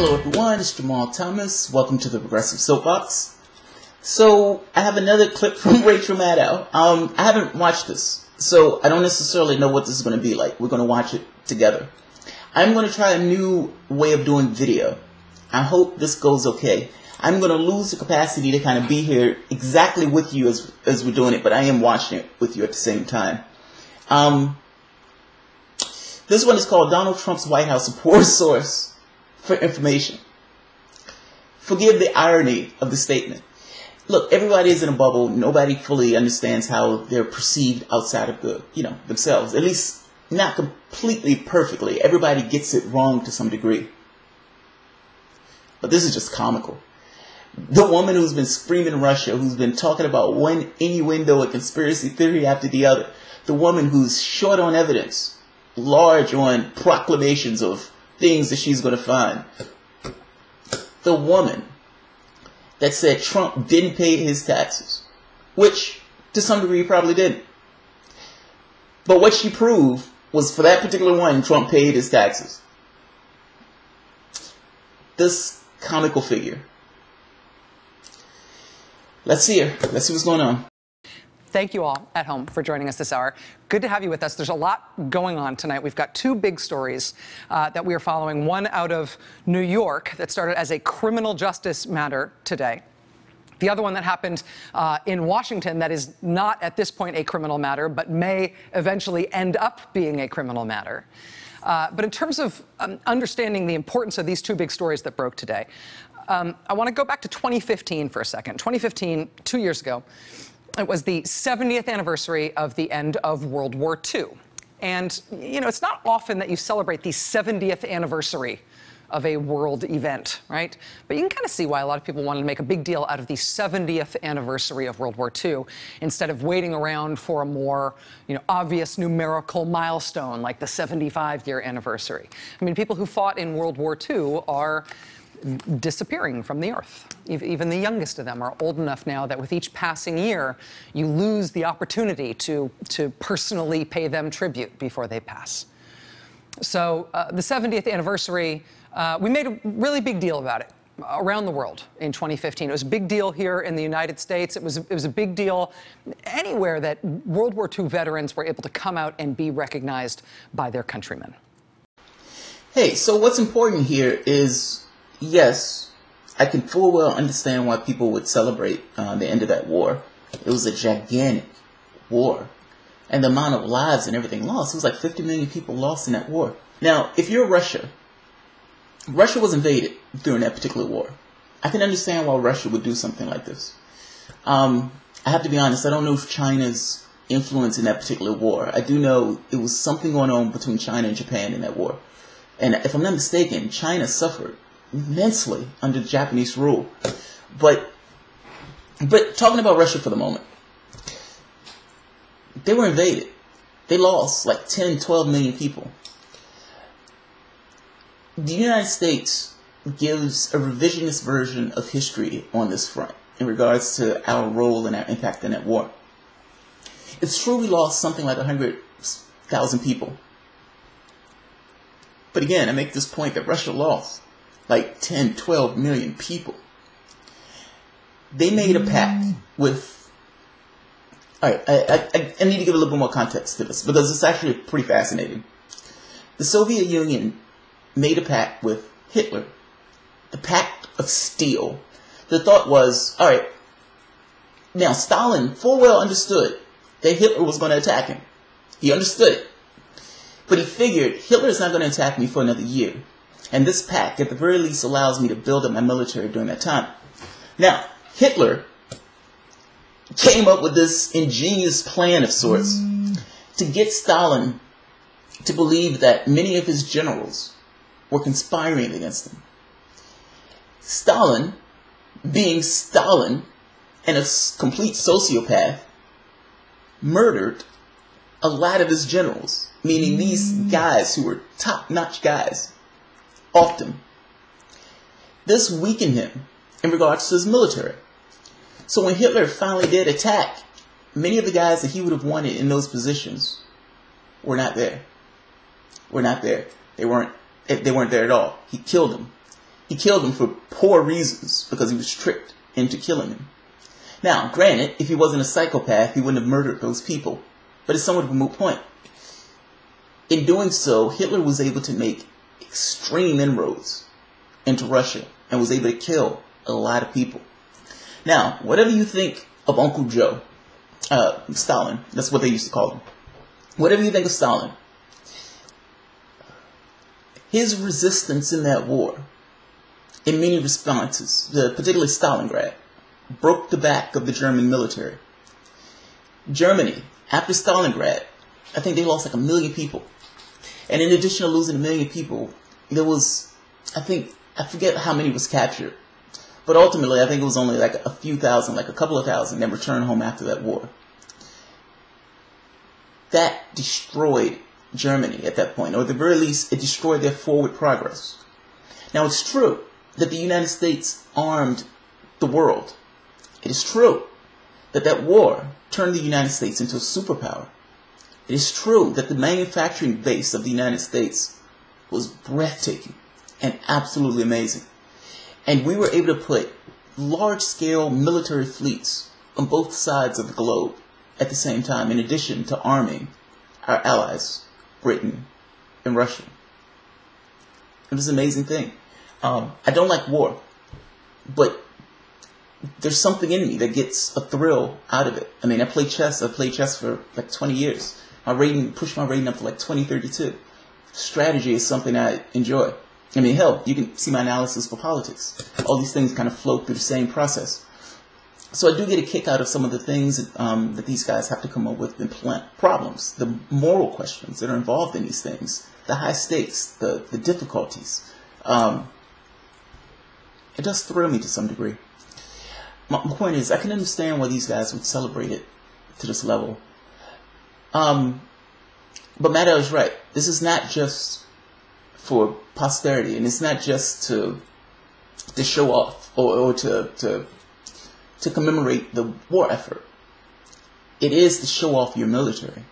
Hello everyone, it's Jamal Thomas. Welcome to the Progressive Soapbox. So, I have another clip from Rachel Maddow. I haven't watched this, so I don't necessarily know what this is going to be like. We're going to watch it together. I'm going to try a new way of doing video. I hope this goes okay. I'm going to lose the capacity to kind of be here exactly with you as we're doing it, but I am watching it with you at the same time. This one is called Donald Trump's White House, a poor source for information. Forgive the irony of the statement. Look, everybody is in a bubble. Nobody fully understands how they're perceived outside of themselves. At least not completely perfectly. Everybody gets it wrong to some degree. But this is just comical. The woman who's been screaming Russia, who's been talking about one innuendo and conspiracy theory after the other. The woman who's short on evidence, large on proclamations of things that she's going to find. The woman that said Trump didn't pay his taxes, which to some degree he probably didn't. But what she proved was for that particular one, Trump paid his taxes. This comical figure. Let's see her. Let's see what's going on. Thank you all at home for joining us this hour. Good to have you with us. There's a lot going on tonight. We've got two big stories that we are following. One out of New York that started as a criminal justice matter today. The other one that happened in Washington that is not at this point a criminal matter, but may eventually end up being a criminal matter. But in terms of understanding the importance of these two big stories that broke today, I want to go back to 2015 for a second. 2015, 2 years ago. It was the 70th anniversary of the end of World War II. And, you know, it's not often that you celebrate the 70th anniversary of a world event, right? But you can kind of see why a lot of people wanted to make a big deal out of the 70th anniversary of World War II instead of waiting around for a more, obvious numerical milestone like the 75-year anniversary. I mean, people who fought in World War II are disappearing from the earth. Even the youngest of them are old enough now that with each passing year, you lose the opportunity to personally pay them tribute before they pass. So the 70th anniversary, we made a really big deal about it around the world in 2015. It was a big deal here in the United States. It was a big deal anywhere that World War II veterans were able to come out and be recognized by their countrymen. Hey, so what's important here is, yes, I can full well understand why people would celebrate the end of that war. It was a gigantic war. And the amount of lives and everything lost, it was like 50 million people lost in that war. Now, if you're Russia, Russia was invaded during that particular war. I can understand why Russia would do something like this. I have to be honest, I don't know if China's influence in that particular war. I do know it was something going on between China and Japan in that war. And if I'm not mistaken, China suffered immensely under Japanese rule. But talking about Russia for the moment, they were invaded. They lost like 10, 12 million people. The United States gives a revisionist version of history on this front in regards to our role and our impact in that war. It's true we lost something like 100,000 people. But again, I make this point that Russia lost like 10, 12 million people. They made a pact with... Alright, I need to give a little bit more context to this because it's actually pretty fascinating. The Soviet Union made a pact with Hitler. The Pact of Steel. The thought was, alright, now Stalin full well understood that Hitler was going to attack him. He understood it. But he figured, Hitler's not going to attack me for another year. And this pact, at the very least, allows me to build up my military during that time. Now, Hitler came up with this ingenious plan of sorts to get Stalin to believe that many of his generals were conspiring against him. Stalin, being Stalin and a complete sociopath, murdered a lot of his generals, meaning these guys who were top-notch guys, often. This weakened him in regards to his military. So when Hitler finally did attack, many of the guys that he would have wanted in those positions were not there. Were not there. They weren't there at all. He killed them. He killed him for poor reasons because he was tricked into killing him. Now, granted, if he wasn't a psychopath, he wouldn't have murdered those people. But it's somewhat of a moot point. In doing so, Hitler was able to make extreme inroads into Russia and was able to kill a lot of people. Now, whatever you think of Uncle Joe, Stalin, that's what they used to call him. Whatever you think of Stalin, his resistance in that war, in many responses, particularly Stalingrad, broke the back of the German military. Germany, after Stalingrad, I think they lost like 1 million people. And in addition to losing 1 million people, there was, I forget how many was captured. But ultimately, I think it was only like a few thousand, like a couple of thousand that returned home after that war. That destroyed Germany at that point, or at the very least, it destroyed their forward progress. Now, it's true that the United States armed the world. It is true that that war turned the United States into a superpower. It is true that the manufacturing base of the United States was breathtaking and absolutely amazing. And we were able to put large-scale military fleets on both sides of the globe at the same time, in addition to arming our allies, Britain and Russia. It was an amazing thing. I don't like war, but there's something in me that gets a thrill out of it. I mean, I played chess. I've played chess for like 20 years. My rating, pushed my rating up to like 2032. Strategy is something I enjoy. I mean, hell, you can see my analysis for politics. All these things kind of flow through the same process. So I do get a kick out of some of the things that these guys have to come up with and problems, the moral questions that are involved in these things, the high stakes, the difficulties. It does thrill me to some degree. My point is, I can understand why these guys would celebrate it to this level. But Maddow is right. This is not just for posterity, and it's not just to show off or to commemorate the war effort. It is to show off your military.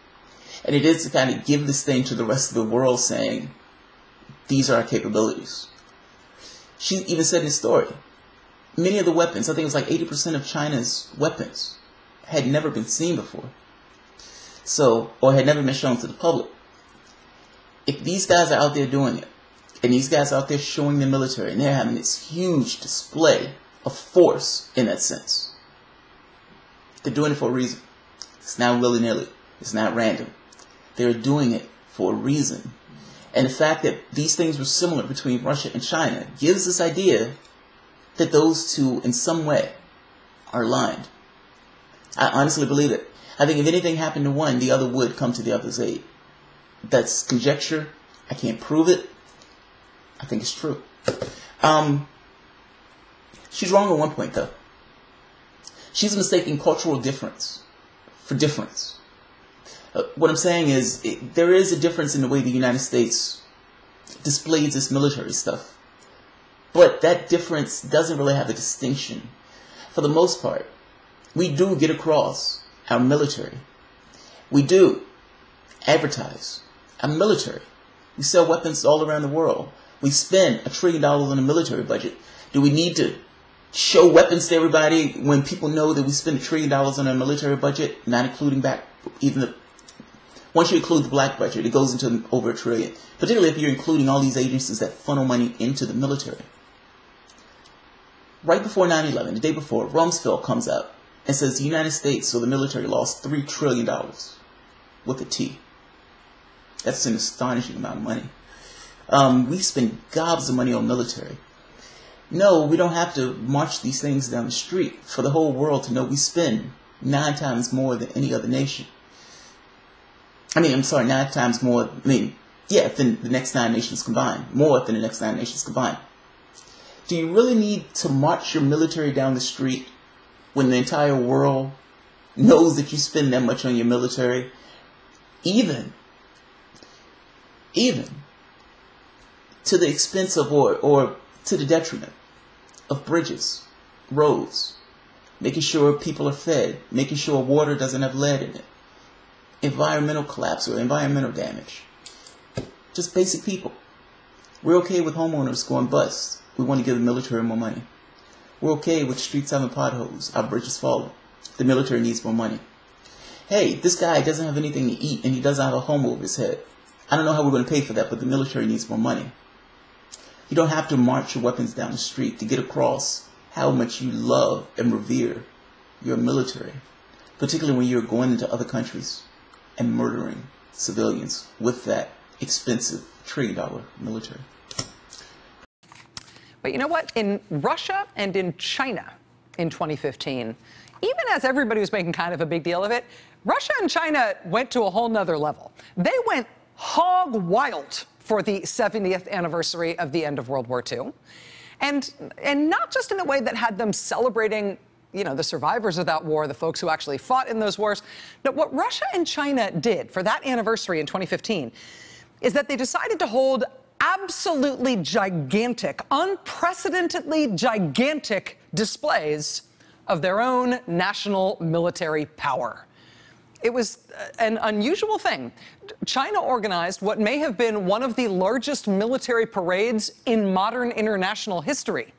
And it is to kind of give this thing to the rest of the world saying, these are our capabilities. She even said in the story, many of the weapons, I think it was like 80% of China's weapons, had never been seen before. So, or had never been shown to the public. If these guys are out there doing it, and these guys are out there showing their military, and they're having this huge display of force in that sense, they're doing it for a reason. It's not willy-nilly. It's not random. They're doing it for a reason. And the fact that these things were similar between Russia and China gives this idea that those two, in some way, are aligned. I honestly believe it. I think if anything happened to one, the other would come to the other's aid. That's conjecture. I can't prove it. I think it's true. She's wrong on one point, though. She's mistaking cultural difference for difference. What I'm saying is, there is a difference in the way the United States displays its military stuff. But that difference doesn't really have a distinction. For the most part, we do get across our military. We do advertise our military. We sell weapons all around the world. We spend $1 trillion on a military budget. Do we need to show weapons to everybody when people know that we spend $1 trillion on our military budget, not including back even the... Once you include the black budget, it goes into over $1 trillion. Particularly if you're including all these agencies that funnel money into the military. Right before 9/11, the day before, Rumsfeld comes out and says the United States, or the military, lost $3 trillion with a T. That's an astonishing amount of money. We spend gobs of money on military. No, we don't have to march these things down the street for the whole world to know we spend 9 times more than any other nation. 9 times more, than the next 9 nations combined. More than the next 9 nations combined. Do you really need to march your military down the street when the entire world knows that you spend that much on your military? Even to the expense of, or to the detriment of bridges, roads, making sure people are fed, making sure water doesn't have lead in it, environmental collapse or environmental damage. Just basic people. We're okay with homeowners going bust. We want to give the military more money. We're okay with streets having potholes, our bridges falling. The military needs more money. Hey, this guy doesn't have anything to eat and he doesn't have a home over his head. I don't know how we're going to pay for that, but the military needs more money. You don't have to march your weapons down the street to get across how much you love and revere your military, particularly when you're going into other countries and murdering civilians with that expensive trillion-dollar military. But you know what? In Russia and in China in 2015, even as everybody was making kind of a big deal of it, Russia and China went to a whole nother level. They went hog wild for the 70th anniversary of the end of World War II. And not just in a way that had them celebrating, you know, the survivors of that war, the folks who actually fought in those wars. No, what Russia and China did for that anniversary in 2015 is that they decided to hold absolutely gigantic, unprecedentedly gigantic displays of their own national military power. It was an unusual thing. China organized what may have been one of the largest military parades in modern international history.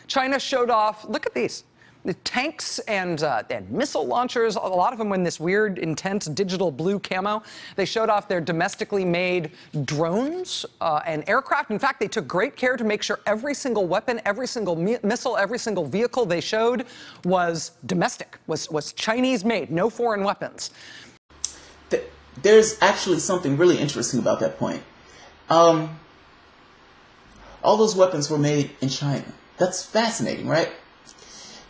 China showed off, look at these, the tanks and missile launchers, a lot of them in this weird, intense digital blue camo. They showed off their domestically made drones and aircraft. In fact, they took great care to make sure every single weapon, every single missile, every single vehicle they showed was domestic, was Chinese made, no foreign weapons. There's actually something really interesting about that point. All those weapons were made in China. That's fascinating, right?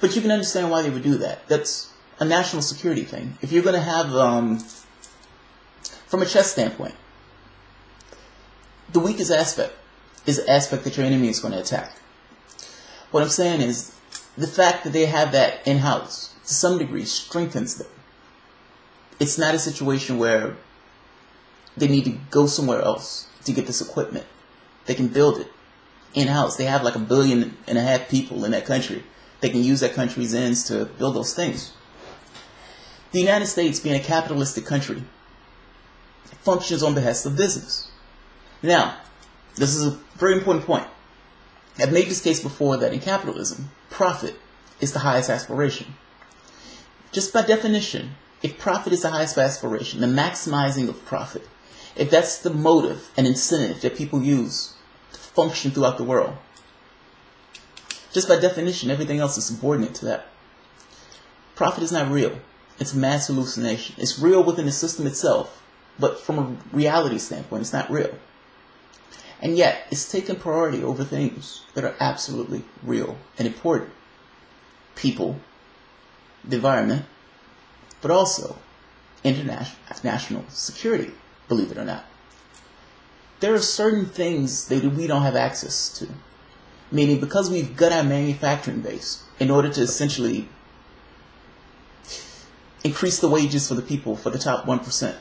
But you can understand why they would do that. That's a national security thing. If you're going to have, from a chess standpoint, the weakest aspect is the aspect that your enemy is going to attack. What I'm saying is the fact that they have that in-house, to some degree, strengthens them. It's not a situation where they need to go somewhere else to get this equipment. They can build it in-house. They have like 1.5 billion people in that country. They can use that country's ends to build those things. The United States, being a capitalistic country, functions on behest of business. Now, this is a very important point. I've made this case before that in capitalism, profit is the highest aspiration. Just by definition, if profit is the highest aspiration, the maximizing of profit, if that's the motive and incentive that people use to function throughout the world, just by definition, everything else is subordinate to that. Profit is not real. It's a mass hallucination. It's real within the system itself, but from a reality standpoint, it's not real. And yet, it's taken priority over things that are absolutely real and important. People, the environment, but also international security, believe it or not. There are certain things that we don't have access to. Meaning, because we've got our manufacturing base, in order to essentially increase the wages for the people, for the top 1%,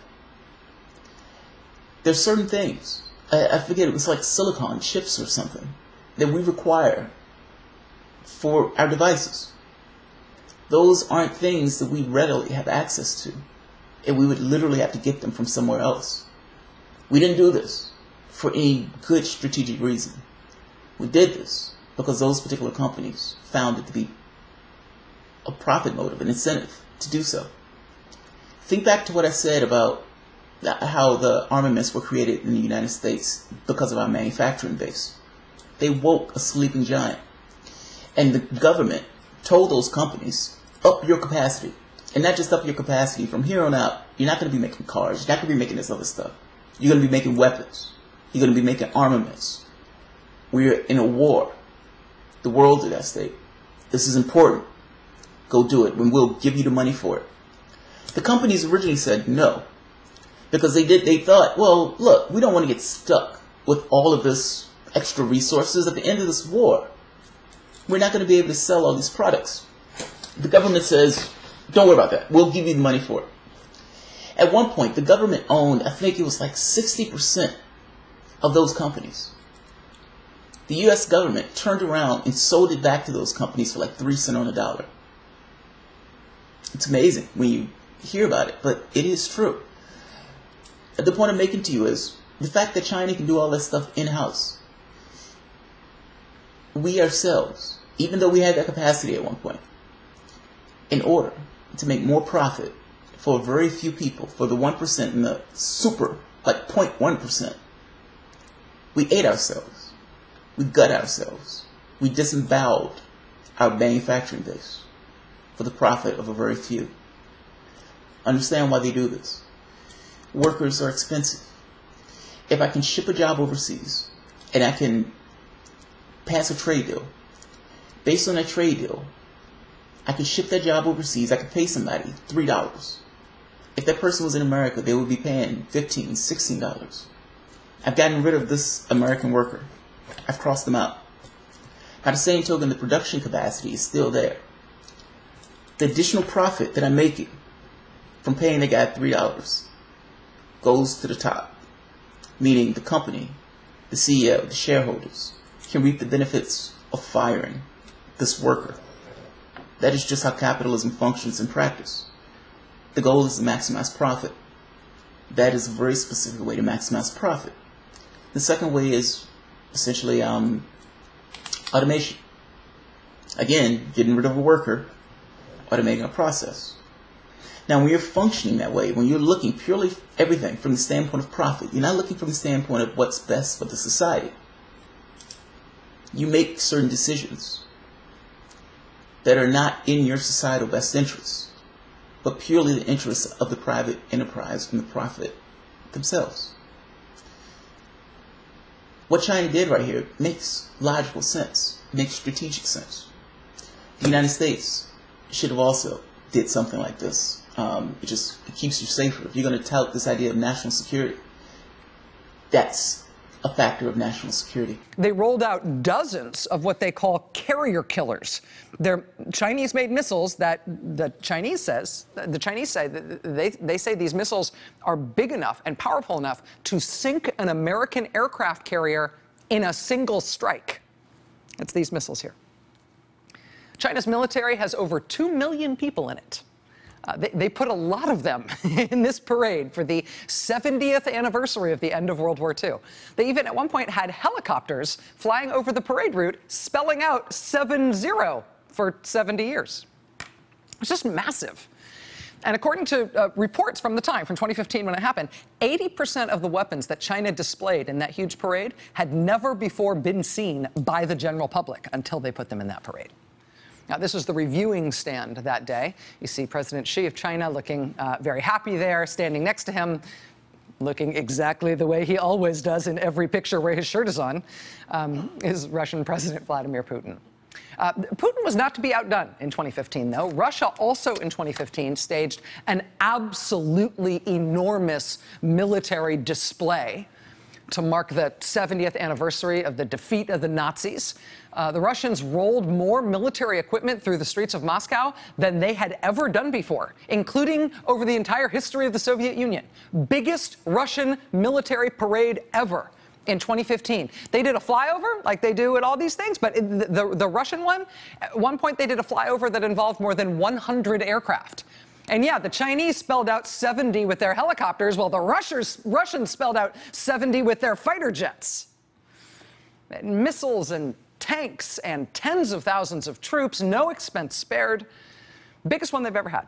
there's certain things, I forget, it was like silicon chips or something, that we require for our devices. Those aren't things that we readily have access to, and we would literally have to get them from somewhere else. We didn't do this for any good strategic reason. We did this because those particular companies found it to be a profit motive, an incentive to do so. Think back to what I said about how the armaments were created in the United States because of our manufacturing base. They woke a sleeping giant. And the government told those companies, up your capacity. And not just up your capacity. From here on out, you're not going to be making cars. You're not going to be making this other stuff. You're going to be making weapons. You're going to be making armaments. We're in a war. The world's at that state. This is important. Go do it, and we'll give you the money for it. The companies originally said no. Because they thought, well, look, we don't want to get stuck with all of this extra resources at the end of this war. We're not going to be able to sell all these products. The government says, don't worry about that. We'll give you the money for it. At one point, the government owned, I think it was like 60% of those companies. The U.S. government turned around and sold it back to those companies for like 3 cents on the dollar. It's amazing when you hear about it, but it is true. The point I'm making to you is the fact that China can do all that stuff in-house we ourselves, even though we had that capacity at one point, in order to make more profit for very few people, for the 1% and the super, like 0.1%, we ate ourselves. We gut ourselves. We disemboweled our manufacturing base for the profit of a very few. Understand why they do this. Workers are expensive. If I can ship a job overseas and I can pass a trade deal, based on that trade deal, I can ship that job overseas, I can pay somebody $3. If that person was in America, they would be paying $15, $16. I've gotten rid of this American worker. I've crossed them out. By the same token, the production capacity is still there. The additional profit that I'm making from paying the guy $3 goes to the top, meaning the company, the CEO, the shareholders can reap the benefits of firing this worker. That is just how capitalism functions in practice. The goal is to maximize profit. That is a very specific way to maximize profit. The second way is essentially automation. Again, getting rid of a worker, automating a process. Now, when you're functioning that way, when you're looking purely everything from the standpoint of profit, you're not looking from the standpoint of what's best for the society. You make certain decisions that are not in your societal best interests, but purely the interests of the private enterprise and the profit themselves. What China did right here makes logical sense, makes strategic sense. The United States should have also did something like this. It keeps you safer. If you're going to tout this idea of national security, that's a factor of national security. They rolled out dozens of what they call carrier killers. They're Chinese-made missiles that the Chinese say that they say these missiles are big enough and powerful enough to sink an American aircraft carrier in a single strike. It's these missiles here. China's military has over 2 million people in it. They put a lot of them in this parade for the 70th anniversary of the end of World War II. They even at one point had helicopters flying over the parade route, spelling out 70 for 70 years. It's just massive. And according to reports from the time, from 2015 when it happened, 80% of the weapons that China displayed in that huge parade had never before been seen by the general public until they put them in that parade. Now, this was the reviewing stand that day. You see President Xi of China looking very happy there, standing next to him, looking exactly the way he always does in every picture where his shirt is on, is Russian President Vladimir Putin. Putin was not to be outdone in 2015, though. Russia also in 2015 staged an absolutely enormous military display to mark the 70th anniversary of the defeat of the Nazis. The Russians rolled more military equipment through the streets of Moscow than they had ever done before, including over the entire history of the Soviet Union. Biggest Russian military parade ever in 2015. They did a flyover like they do at all these things, but the Russian one, at one point they did a flyover that involved more than 100 aircraft. And yeah, the Chinese spelled out 70 with their helicopters, while the Russians spelled out 70 with their fighter jets. And missiles and tanks and tens of thousands of troops, no expense spared. Biggest one they've ever had.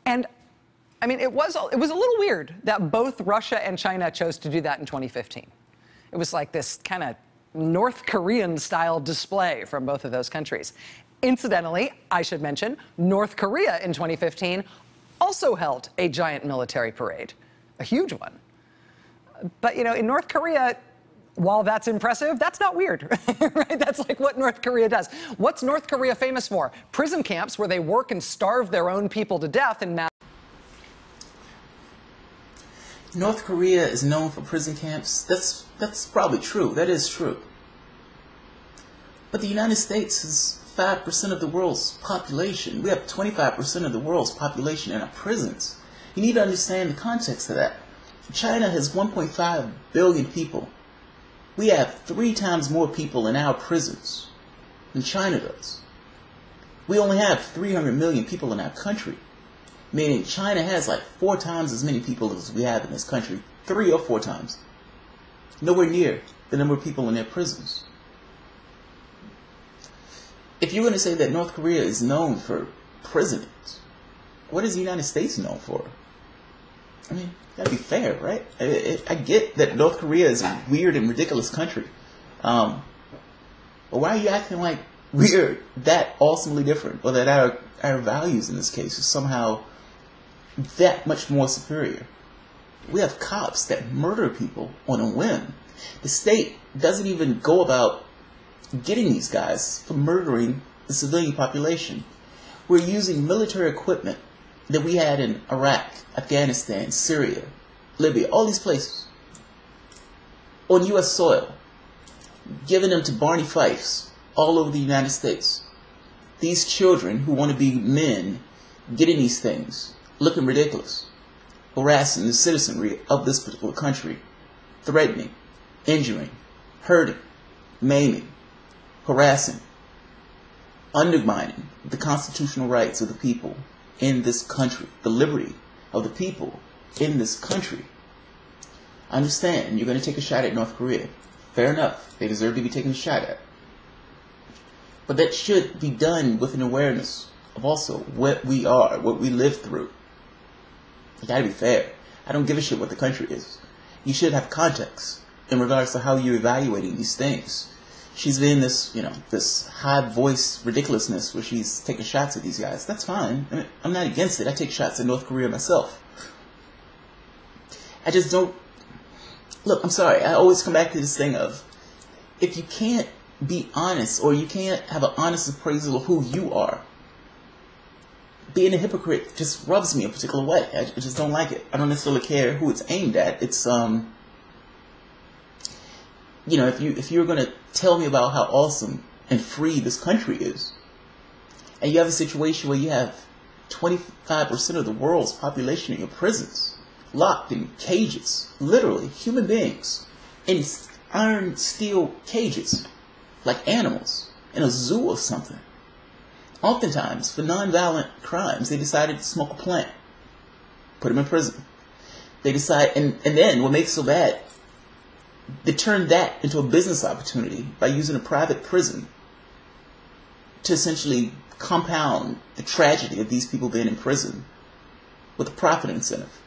And I mean, it was a little weird that both Russia and China chose to do that in 2015. It was like this kind of North Korean-style display from both of those countries. Incidentally, I should mention, North Korea in 2015 also held a giant military parade, a huge one. But, you know, in North Korea, while that's impressive, that's not weird, right? That's like what North Korea does. What's North Korea famous for? Prison camps where they work and starve their own people to death in Maddow. North Korea is known for prison camps. That's probably true. That is true. But the United States is 5% of the world's population. We have 25% of the world's population in our prisons. You need to understand the context of that. China has 1.5 billion people. We have 3 times more people in our prisons than China does. We only have 300 million people in our country, meaning China has like 4 times as many people as we have in this country, 3 or 4 times. Nowhere near the number of people in their prisons. if you're going to say that North Korea is known for prisons, what is the United States known for? I mean, that'd be fair, right? I get that North Korea is a weird and ridiculous country. But why are you acting like we're that awesomely different, or that our values in this case is somehow that much more superior? We have cops that murder people on a whim. The state doesn't even go about getting these guys for murdering the civilian population. We're using military equipment that we had in Iraq, Afghanistan, Syria, Libya, all these places, on U.S. soil, giving them to Barney Fifes all over the United States. These children who want to be men getting these things, looking ridiculous, harassing the citizenry of this particular country, threatening, injuring, hurting, maiming, harassing, undermining the constitutional rights of the people in this country, the liberty of the people in this country. I understand you're going to take a shot at North Korea. Fair enough. They deserve to be taken a shot at. But that should be done with an awareness of also what we are, what we live through. You gotta be fair. I don't give a shit what the country is. You should have context in regards to how you're evaluating these things. She's in this, this high voice ridiculousness where she's taking shots at these guys. That's fine. I mean, I'm not against it. I take shots at North Korea myself. I just don't... Look, I'm sorry. I always come back to this thing of, if you can't be honest, or you can't have an honest appraisal of who you are, being a hypocrite just rubs me a particular way. I just don't like it. I don't necessarily care who it's aimed at. It's, if you're going to tell me about how awesome and free this country is, and you have a situation where you have 25% of the world's population in your prisons, locked in cages, literally human beings, in iron steel cages, like animals, in a zoo or something. Oftentimes, for non-violent crimes, they decided to smoke a plant, put them in prison. They decide, and then what makes it so bad, they turn that into a business opportunity by using a private prison to essentially compound the tragedy of these people being in prison with a profit incentive.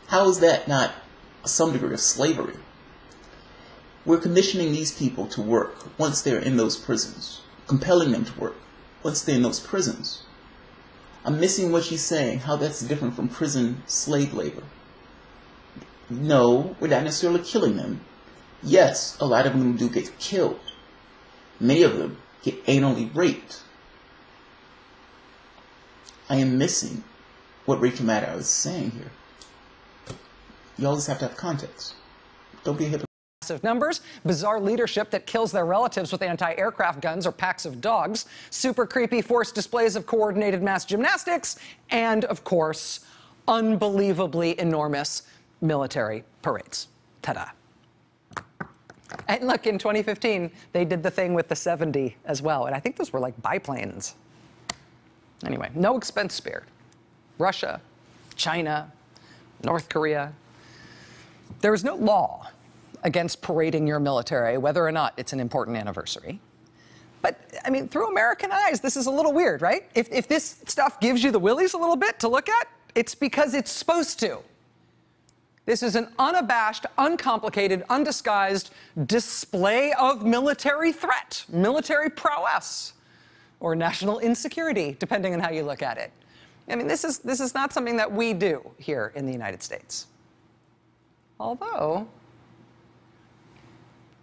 How is that not some degree of slavery? We're conditioning these people to work once they're in those prisons, compelling them to work once they're in those prisons. I'm missing what she's saying, how that's different from prison slave labor. No, we're not necessarily killing them. Yes, a lot of them do get killed. Many of them get anally raped. I am missing what Rachel Maddow is saying here. You always have to have context. Don't be a hypocrite. Massive numbers, bizarre leadership that kills their relatives with anti-aircraft guns or packs of dogs, super creepy forced displays of coordinated mass gymnastics, and, of course, unbelievably enormous military parades. Ta-da. And look, in 2015, they did the thing with the 70 as well, and I think those were like biplanes. Anyway, no expense spared. Russia, China, North Korea. There is no law against parading your military, whether or not it's an important anniversary. But, I mean, through American eyes, this is a little weird, right? If this stuff gives you the willies a little bit to look at, it's because it's supposed to. This is an unabashed, uncomplicated, undisguised display of military threat, military prowess, or national insecurity, depending on how you look at it. I mean, this is not something that we do here in the United States. Although,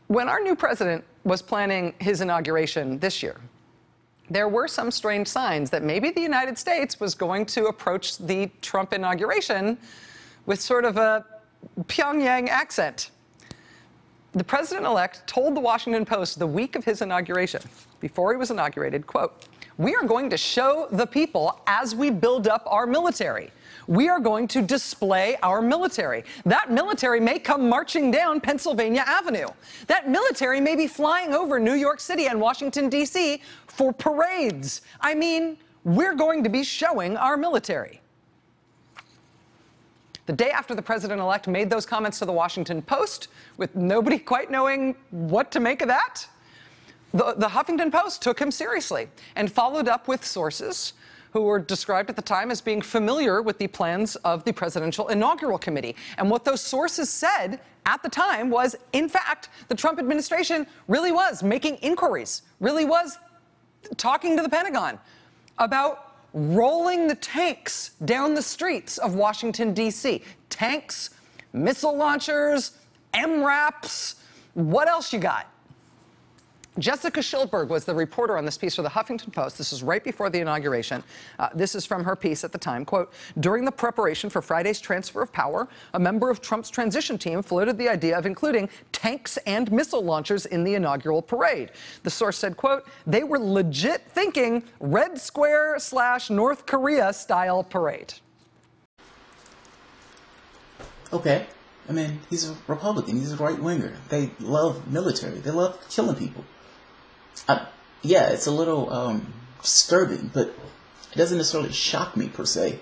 when our new president was planning his inauguration this year, there were some strange signs that maybe the United States was going to approach the Trump inauguration with sort of a Pyongyang accent. The president-elect told the Washington Post the week of his inauguration, before he was inaugurated, quote, "We are going to show the people as we build up our military. We are going to display our military. That military may come marching down Pennsylvania Avenue. That military may be flying over New York City and Washington, D.C. for parades. I mean, we're going to be showing our military." The day after the president-elect made those comments to the Washington Post, with nobody quite knowing what to make of that, the Huffington Post took him seriously and followed up with sources who were described at the time as being familiar with the plans of the Presidential Inaugural Committee. And what those sources said at the time was, in fact, the Trump administration really was making inquiries, really was talking to the Pentagon about rolling the tanks down the streets of Washington, D.C. Tanks, missile launchers, MRAPs. What else you got? Jessica Schilberg was the reporter on this piece for the Huffington Post. This is right before the inauguration. This is from her piece at the time. Quote, during the preparation for Friday's transfer of power, a member of Trump's transition team floated the idea of including tanks and missile launchers in the inaugural parade. The source said, quote, they were legit thinking Red Square / North Korea style parade. Okay. I mean, he's a Republican. He's a right-winger. They love military. They love killing people. Yeah, it's a little disturbing, but it doesn't necessarily shock me, per se.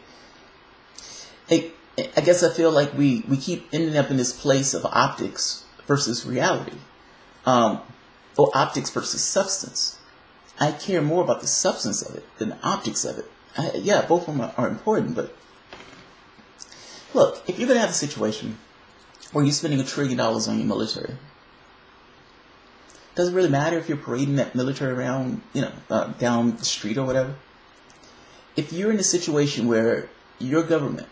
I guess I feel like we keep ending up in this place of optics versus reality. Or optics versus substance. I care more about the substance of it than the optics of it. Yeah, both of them are important, but look, if you're going to have a situation where you're spending $1 trillion on your military, does it really matter if you're parading that military around, down the street or whatever? If you're in a situation where your government,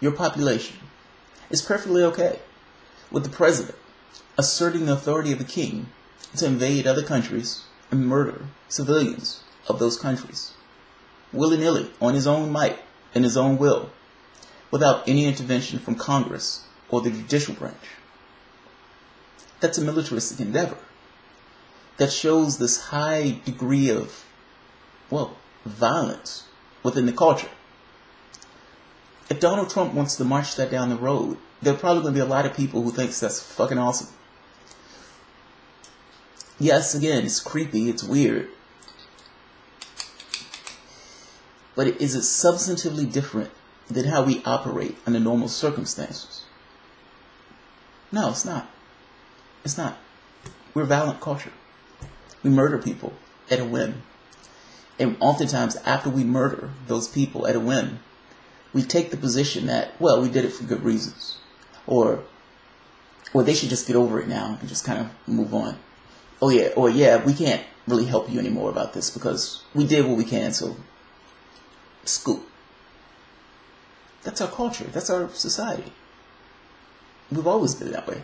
your population, is perfectly okay with the president asserting the authority of the king to invade other countries and murder civilians of those countries, willy-nilly, on his own might and his own will, without any intervention from Congress or the judicial branch, that's a militaristic endeavor that shows this high degree of, violence within the culture. If Donald Trump wants to march that down the road, there are probably going to be a lot of people who think that's fucking awesome. Yes, again, it's creepy, it's weird. But is it substantively different than how we operate under normal circumstances? No, it's not. It's not. We're a violent culture. We murder people at a whim. And oftentimes, after we murder those people at a whim, we take the position that, we did it for good reasons. Or they should just get over it now and just kind of move on. Or we can't really help you anymore about this because we did what we can, so scoop. That's our culture. That's our society. We've always been that way.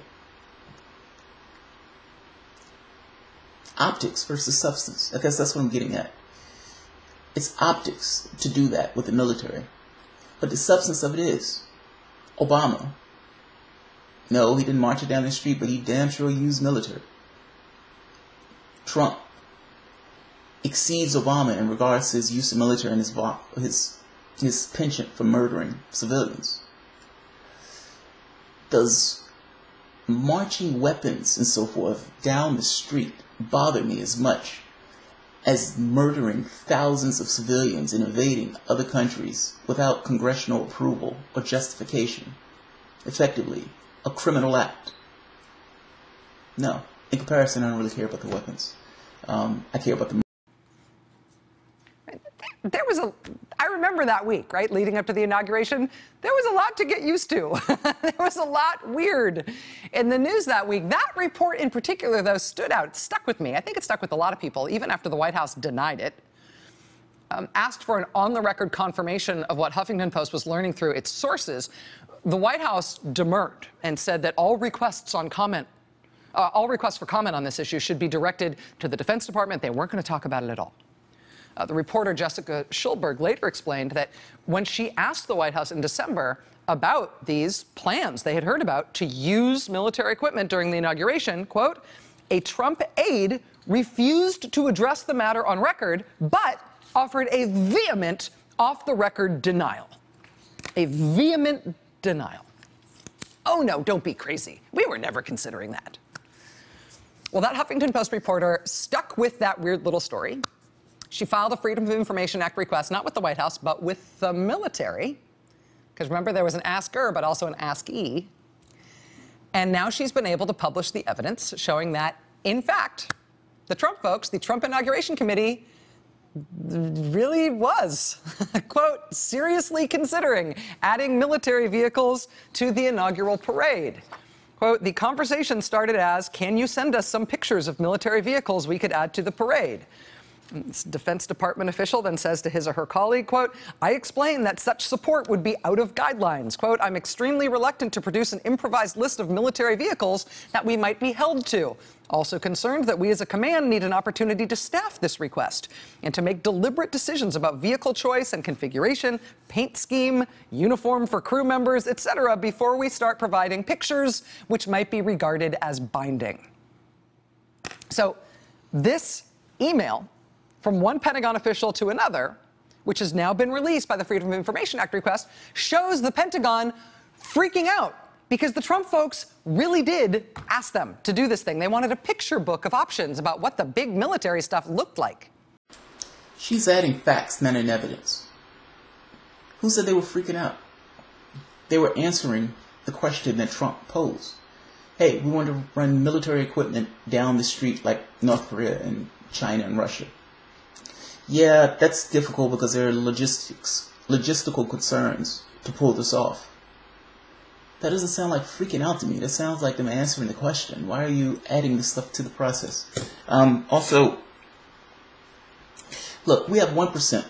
Optics versus substance. I guess that's what I'm getting at. It's optics to do that with the military. But the substance of it is Obama. No, he didn't march it down the street, but he damn sure used military. Trump exceeds Obama in regards to his use of military and his penchant for murdering civilians. Does marching weapons and so forth down the street bother me as much as murdering thousands of civilians and invading other countries without congressional approval or justification? Effectively, a criminal act. No. In comparison, I don't really care about the weapons. I care about the... I remember that week, right, leading up to the inauguration, there was a lot to get used to. There was a lot weird in the news that week. That report in particular, though, stood out. It stuck with me. I think it stuck with a lot of people, even after the White House denied it. Asked for an on-the-record confirmation of what Huffington Post was learning through its sources, the White House demurred and said that all requests for comment on this issue should be directed to the Defense Department. They weren't going to talk about it at all. The reporter Jessica Schilberg later explained that when she asked the White House in December about these plans they had heard about to use military equipment during the inauguration, quote, a Trump aide refused to address the matter on record, but offered a vehement off-the-record denial. A vehement denial. Oh, no, don't be crazy. We were never considering that. Well, that Huffington Post reporter stuck with that weird little story. She filed a Freedom of Information Act request, not with the White House, but with the military. because remember there was an asker, but also an askee. And now she's been able to publish the evidence showing that, in fact, the Trump folks, the Trump Inauguration Committee, really was, quote, seriously considering adding military vehicles to the inaugural parade. Quote, the conversation started as, can you send us some pictures of military vehicles we could add to the parade? This Defense Department official then says to his or her colleague, quote, I explained that such support would be out of guidelines. Quote, I'm extremely reluctant to produce an improvised list of military vehicles that we might be held to. Also concerned that we as a command need an opportunity to staff this request and to make deliberate decisions about vehicle choice and configuration, paint scheme, uniform for crew members, etc., before we start providing pictures which might be regarded as binding. So this email from one Pentagon official to another, which has now been released by the Freedom of Information Act request, shows the Pentagon freaking out because the Trump folks really did ask them to do this thing. They wanted a picture book of options about what the big military stuff looked like. She's adding facts, not in evidence. Who said they were freaking out? They were answering the question that Trump posed. Hey, we want to run military equipment down the street like North Korea and China and Russia. Yeah, that's difficult because there are logistical concerns to pull this off. That doesn't sound like freaking out to me. That sounds like them answering the question. Why are you adding this stuff to the process? Also, look, we have 1%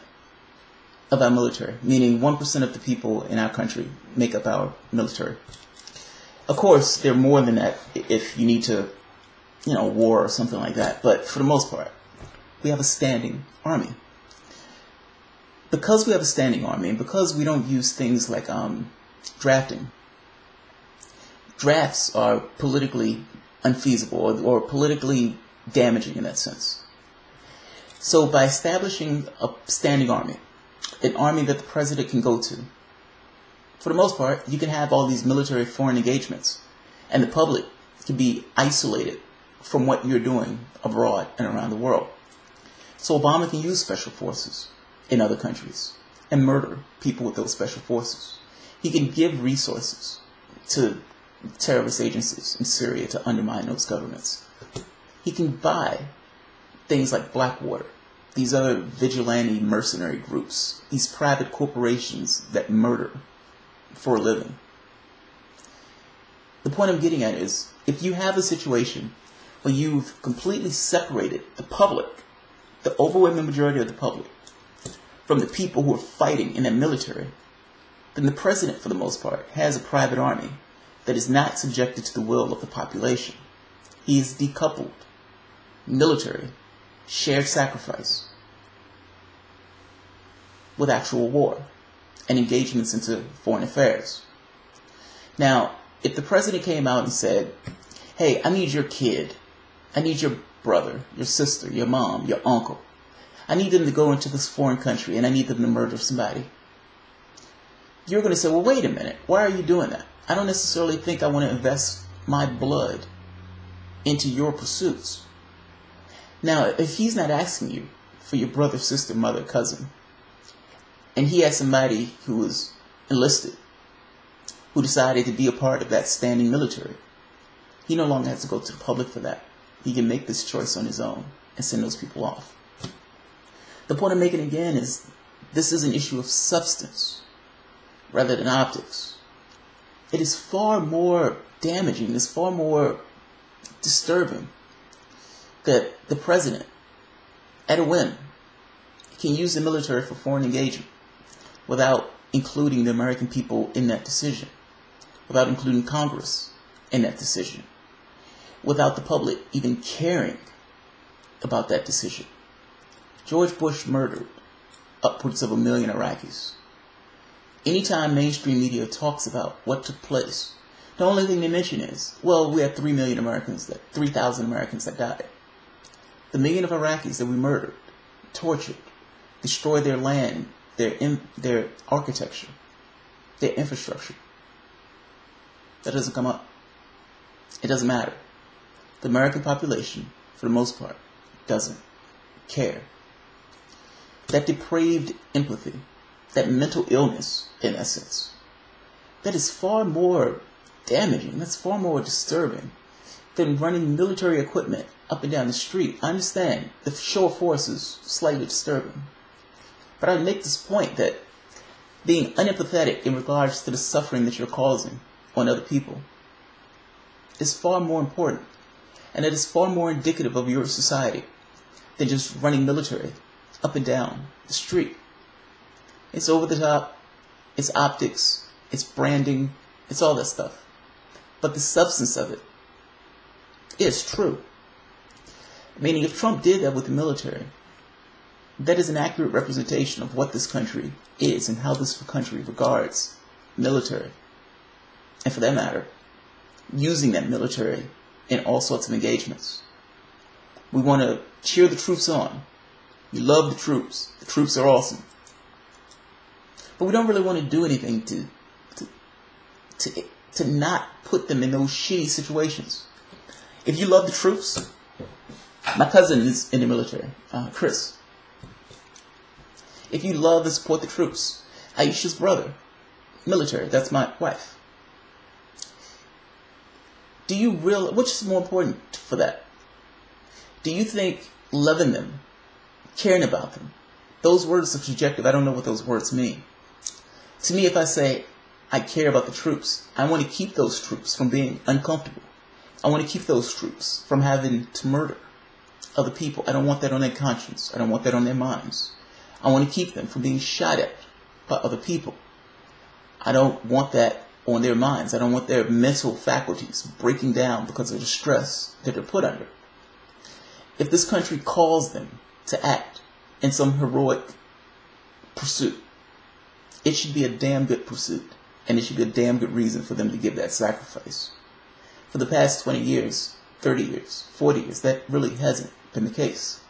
of our military, meaning 1% of the people in our country make up our military. Of course, there are more than that if you need to, war or something like that. But for the most part, we have a standing army. Because we have a standing army, and because we don't use things like drafting, drafts are politically unfeasible or politically damaging in that sense. So by establishing a standing army, an army that the president can go to, for the most part, you can have all these military foreign engagements, and the public can be isolated from what you're doing abroad and around the world. So Obama can use special forces in other countries and murder people with those special forces. He can give resources to terrorist agencies in Syria to undermine those governments. He can buy things like Blackwater, these other vigilante mercenary groups, these private corporations that murder for a living. The point I'm getting at is, if you have a situation where you've completely separated the public, the overwhelming majority of the public, from the people who are fighting in the military, then the president, for the most part, has a private army that is not subjected to the will of the population. He is decoupled. Military, shared sacrifice, with actual war and engagements into foreign affairs. Now, if the president came out and said, hey, I need your kid, I need your brother, your sister, your mom, your uncle, I need them to go into this foreign country and I need them to murder somebody, you're going to say, well, wait a minute, why are you doing that? I don't necessarily think I want to invest my blood into your pursuits. Now, if he's not asking you for your brother, sister, mother, cousin, and he has somebody who was enlisted, who decided to be a part of that standing military, he no longer has to go to the public for that. He can make this choice on his own and send those people off. The point I'm making again is, this is an issue of substance rather than optics. It is far more damaging, it's far more disturbing that the president, at a whim, can use the military for foreign engagement without including the American people in that decision, without including Congress in that decision, without the public even caring about that decision. George Bush murdered upwards of 1 million Iraqis. Anytime mainstream media talks about what took place, the only thing they mention is, well, we had 3,000 Americans that died. The million of Iraqis that we murdered, tortured, destroyed their land, their architecture, their infrastructure. That doesn't come up. It doesn't matter. The American population, for the most part, doesn't care. That depraved empathy, that mental illness, in essence, that is far more damaging, that's far more disturbing than running military equipment up and down the street. I understand the show of force is slightly disturbing, but I make this point that being unempathetic in regards to the suffering that you're causing on other people is far more important, and it is far more indicative of your society than just running military up and down the street. It's over the top, it's optics, it's branding, it's all that stuff. But the substance of it is true. Meaning, if Trump did that with the military, that is an accurate representation of what this country is and how this country regards military. And for that matter, using that military in all sorts of engagements. We want to cheer the troops on. We love the troops. The troops are awesome. But we don't really want to do anything to not put them in those shitty situations. If you love the troops, my cousin is in the military, Chris. If you love and support the troops, Aisha's brother, military, that's my wife. Do you really, which is more important for that? Do you think loving them, caring about them, those words are subjective? I don't know what those words mean. To me, if I say, I care about the troops, I want to keep those troops from being uncomfortable. I want to keep those troops from having to murder other people. I don't want that on their conscience. I don't want that on their minds. I want to keep them from being shot at by other people. I don't want that on their minds. I don't want their mental faculties breaking down because of the stress that they're put under. If this country calls them to act in some heroic pursuit, it should be a damn good pursuit. And it should be a damn good reason for them to give that sacrifice. For the past 20 years, 30 years, 40 years, that really hasn't been the case.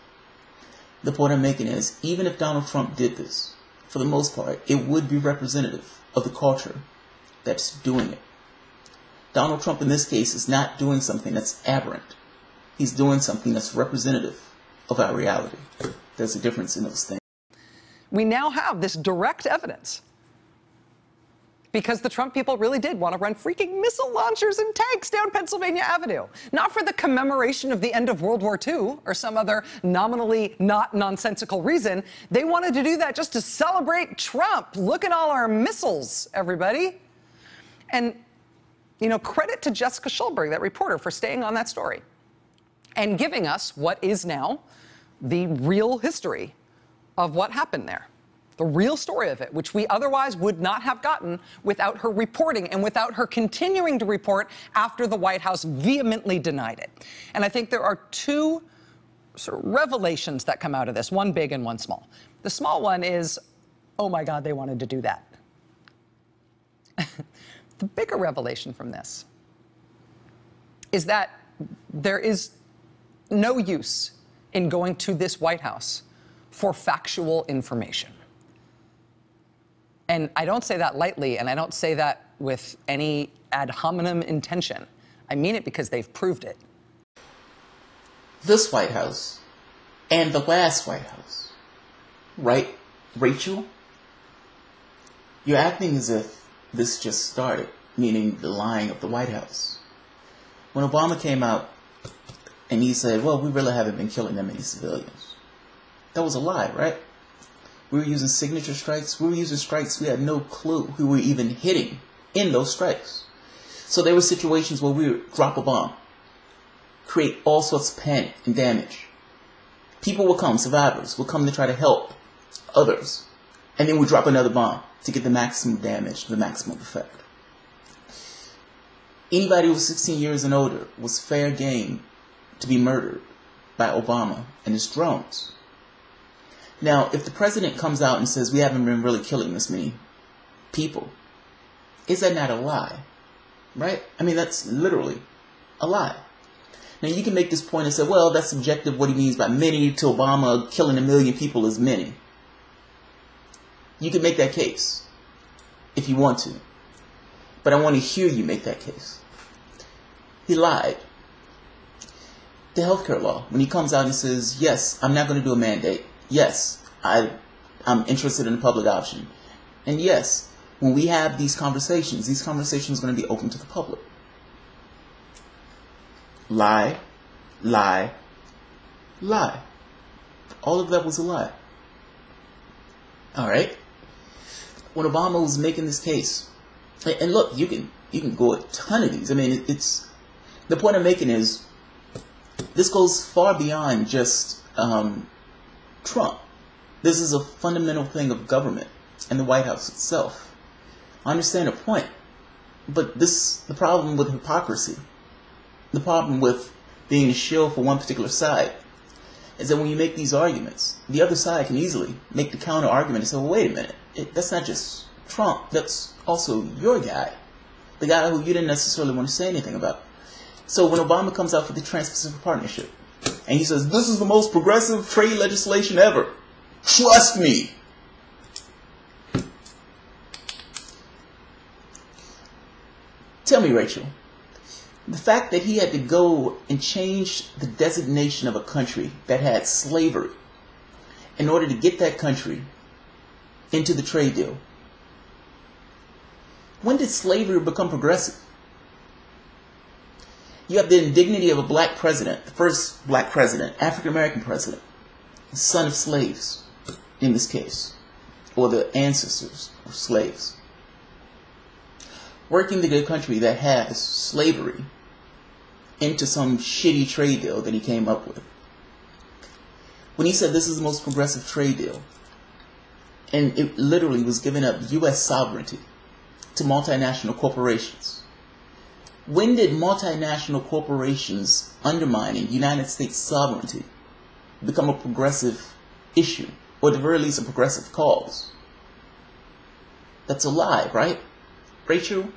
The point I'm making is, even if Donald Trump did this, for the most part, it would be representative of the culture that's doing it. Donald Trump in this case is not doing something that's aberrant. He's doing something that's representative of our reality. There's a difference in those things. We now have this direct evidence because the Trump people really did want to run freaking missile launchers and tanks down Pennsylvania Avenue. Not for the commemoration of the end of World War II or some other nominally not nonsensical reason. They wanted to do that just to celebrate Trump. Look at all our missiles, everybody. And, you know, credit to Jessica Schulberg, that reporter, for staying on that story and giving us what is now the real history of what happened there. The real story of it, which we otherwise would not have gotten without her reporting and without her continuing to report after the White House vehemently denied it. And I think there are two sort of revelations that come out of this, one big and one small. The small one is, oh my God, they wanted to do that. The bigger revelation from this is that there is no use in going to this White House for factual information. And I don't say that lightly, and I don't say that with any ad hominem intention. I mean it because they've proved it. This White House and the last White House, right, Rachel? You're acting as if this just started, meaning the lying of the White House. When Obama came out and he said, well, we really haven't been killing that many civilians. That was a lie, right? We were using signature strikes. We were using strikes we had no clue who we were even hitting in those strikes. So there were situations where we would drop a bomb, create all sorts of panic and damage. People will come, survivors will come to try to help others. And then we drop another bomb to get the maximum damage, the maximum effect. Anybody who was 16 years and older was fair game to be murdered by Obama and his drones. Now, if the president comes out and says we haven't been really killing this many people, is that not a lie? Right? I mean, that's literally a lie. Now, you can make this point and say, well, that's subjective, what he means by many, to Obama killing 1 million people is many. You can make that case if you want to. But I want to hear you make that case. He lied. The healthcare law, when he comes out and says, yes, I'm not going to do a mandate. Yes, I'm interested in the public option. And yes, when we have these conversations are going to be open to the public. Lie, lie, lie. All of that was a lie. All right. When Obama was making this case, and look, you can go a ton of these. I mean, it's the point I'm making is this goes far beyond just Trump. This is a fundamental thing of government and the White House itself. I understand the point, but the problem with hypocrisy, the problem with being a shill for one particular side, is that when you make these arguments, the other side can easily make the counter argument and say, well, wait a minute, that's not just Trump, that's also your guy, the guy who you didn't necessarily want to say anything about. So when Obama comes out for the Trans-Pacific Partnership, and he says, this is the most progressive trade legislation ever, trust me. Tell me, Rachel, the fact that he had to go and change the designation of a country that had slavery in order to get that country into the trade deal. When did slavery become progressive? You have the indignity of a black president, the first black president, African-American president, the son of slaves in this case, or the ancestors of slaves, working to get a country that has slavery into some shitty trade deal that he came up with. When he said this is the most progressive trade deal, and it literally was giving up U.S. sovereignty to multinational corporations. When did multinational corporations undermining United States sovereignty become a progressive issue, or at the very least a progressive cause? That's a lie, right? Rachel,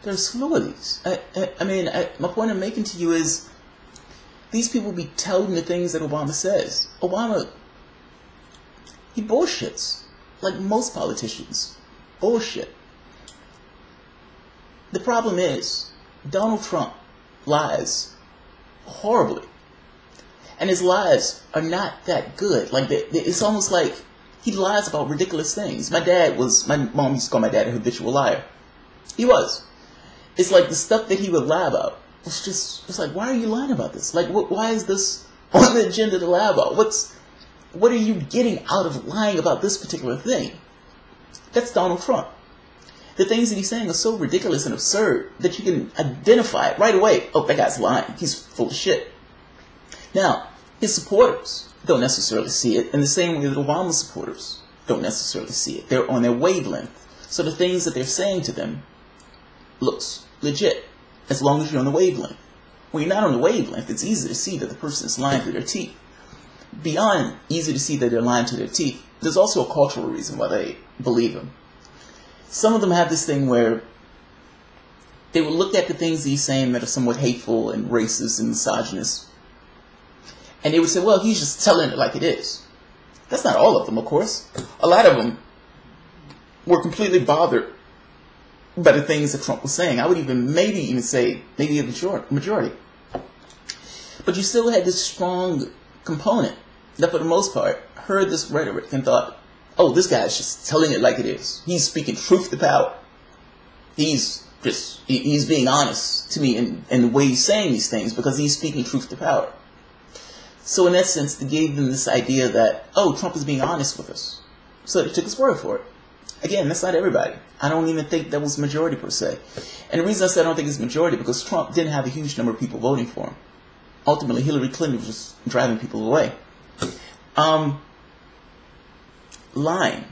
there's slew of these. My point I'm making to you is these people be telling the things that Obama says. Obama, he bullshits, like most politicians. Bullshit. The problem is, Donald Trump lies horribly. And his lies are not that good. Like, it's almost like he lies about ridiculous things. My mom used to call my dad a habitual liar. He was. It's like the stuff that he would lie about. It's like, why are you lying about this? Like, why is this on the agenda to lie about? What are you getting out of lying about this particular thing? That's Donald Trump. The things that he's saying are so ridiculous and absurd that you can identify it right away. Oh, that guy's lying. He's full of shit. Now, his supporters don't necessarily see it in the same way that Obama's supporters don't necessarily see it. They're on their wavelength. So the things that they're saying to them looks legit as long as you're on the wavelength. When you're not on the wavelength, it's easy to see that the person is lying through their teeth. Beyond easy to see that they're lying to their teeth, there's also a cultural reason why they believe him. Some of them have this thing where they will look at the things he's saying that are somewhat hateful and racist and misogynist, and they would say, well, he's just telling it like it is. That's not all of them, of course. A lot of them were completely bothered by the things that Trump was saying. I would maybe say maybe a majority. But you still had this strong component that for the most part heard this rhetoric and thought, oh, this guy's just telling it like it is. He's speaking truth to power. He's being honest to me in the way he's saying these things because he's speaking truth to power. So in that sense, they gave them this idea that, oh, Trump is being honest with us. So they took his word for it. Again, that's not everybody. I don't even think that was majority per se. And the reason I said I don't think it's majority because Trump didn't have a huge number of people voting for him. Ultimately, Hillary Clinton was just driving people away. Lying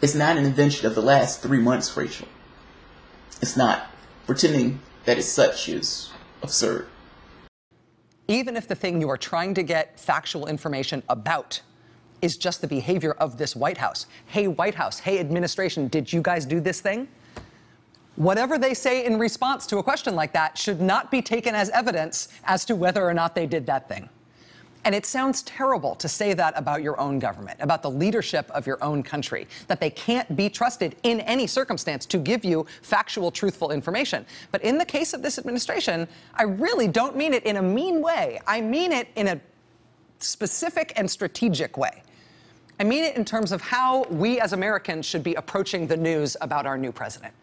is not an invention of the last 3 months, Rachel. It's not. Pretending that it's such is absurd. Even if the thing you are trying to get factual information about is just the behavior of this White House. Hey, White House, hey, administration, did you guys do this thing? Whatever they say in response to a question like that should not be taken as evidence as to whether or not they did that thing. And it sounds terrible to say that about your own government, about the leadership of your own country, that they can't be trusted in any circumstance to give you factual, truthful information. But in the case of this administration, I really don't mean it in a mean way. I mean it in a specific and strategic way. I mean it in terms of how we as Americans should be approaching the news about our new president.